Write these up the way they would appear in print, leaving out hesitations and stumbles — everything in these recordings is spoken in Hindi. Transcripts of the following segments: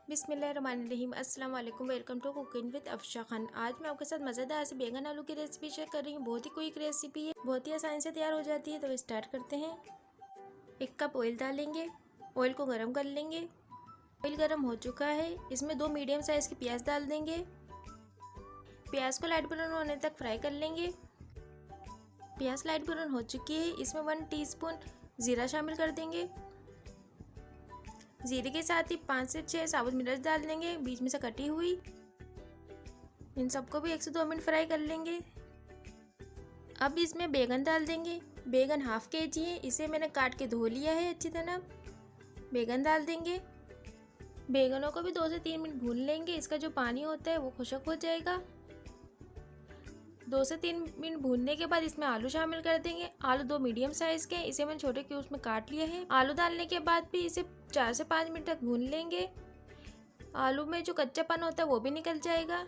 बिस्मिल्लाहिर्रहमानिर्रहीम। अस्सलाम वालेकुम। Welcome to cooking with Afsha Khan. आज मैं आपके साथ मज़ेदार से बैंगन आलू की रेसिपी शेयर कर रही हूँ। बहुत ही क्विक रेसिपी है, बहुत ही आसानी से तैयार हो जाती है। तो स्टार्ट करते हैं। 1 कप ऑयल डालेंगे। ऑयल को गर्म कर लेंगे। ऑयल गर्म हो चुका है, इसमें 2 मीडियम साइज़ के प्याज डाल देंगे। प्याज को लाइट ब्राउन होने तक फ्राई कर लेंगे। प्याज लाइट ब्राउन हो चुकी है, इसमें 1 टीस्पून ज़ीरा शामिल कर देंगे। जीरे के साथ ही 5 से 6 साबुत मिर्च डाल देंगे, बीच में से कटी हुई। इन सबको भी 1 से 2 मिनट फ्राई कर लेंगे। अब इसमें बैगन डाल देंगे। बैगन हाफ केजी है, इसे मैंने काट के धो लिया है अच्छी तरह। बैगन डाल देंगे। बैगनों को भी 2 से 3 मिनट भून लेंगे, इसका जो पानी होता है वो खुश्क हो जाएगा। 2 से 3 मिनट भूनने के बाद इसमें आलू शामिल कर देंगे। आलू 2 मीडियम साइज़ के, इसे मैंने छोटे क्यूब्स में काट लिया है। आलू डालने के बाद भी इसे 4 से 5 मिनट तक भून लेंगे। आलू में जो कच्चापन होता है वो भी निकल जाएगा।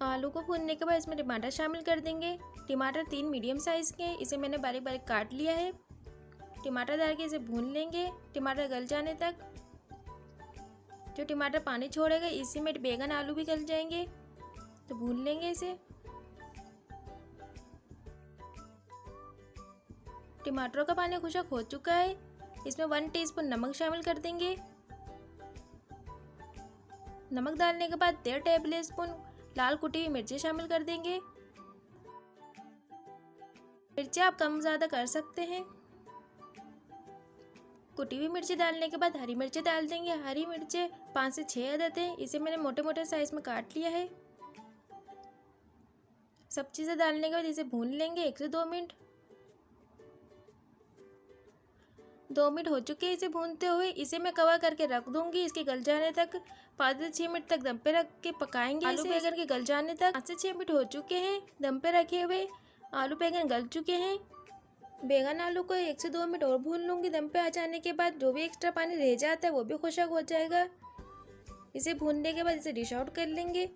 आलू को भूनने के बाद इसमें टमाटर शामिल कर देंगे। टमाटर 3 मीडियम साइज़ के, इसे मैंने बारीक बारीक काट लिया है। टमाटर डाल के इसे भून लेंगे टमाटर गल जाने तक। जो टमाटर पानी छोड़ेगा इसी में बैगन आलू भी गल जाएंगे, तो भून लेंगे इसे। टमाटरों का पानी खुश्क हो चुका है, इसमें 1 टीस्पून नमक शामिल कर देंगे। नमक डालने के बाद 1.5 टेबल स्पून लाल कुटी हुई मिर्ची शामिल कर देंगे। मिर्ची आप कम ज़्यादा कर सकते हैं। कुटी हुई मिर्ची डालने के बाद हरी मिर्ची डाल देंगे। हरी मिर्ची 5 से 6 अदद है, इसे मैंने मोटे मोटे साइज में काट लिया है। सब चीज़ें डालने के बाद इसे भून लेंगे 1 से 2 मिनट। 2 मिनट हो चुके हैं इसे भूनते हुए। इसे मैं कवर करके रख दूंगी इसके गल जाने तक। 5 से 6 मिनट तक दम पे रख के पकाएंगे। आलू बैगन के गल जाने तक 5 से 6 मिनट हो चुके हैं दम पे रखे हुए। आलू बैगन गल चुके हैं। बैगन आलू को 1 से 2 मिनट और भून लूँगी। दम पे आ जाने के बाद जो भी एक्स्ट्रा पानी रह जाता है वो भी खुश्क हो जाएगा। इसे भूनने के बाद इसे डिश आउट कर लेंगे।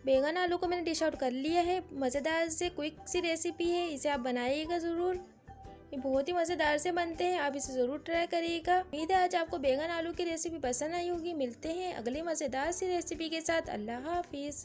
बैगन आलू को मैंने डिश आउट कर लिया है। मज़ेदार से क्विक सी रेसिपी है, इसे आप बनाइएगा ज़रूर। ये बहुत ही मज़ेदार से बनते हैं, आप इसे ज़रूर ट्राई करिएगा। उम्मीद है आज आपको बैगन आलू की रेसिपी पसंद आई होगी। मिलते हैं अगली मज़ेदार सी रेसिपी के साथ। अल्लाह हाफिज़।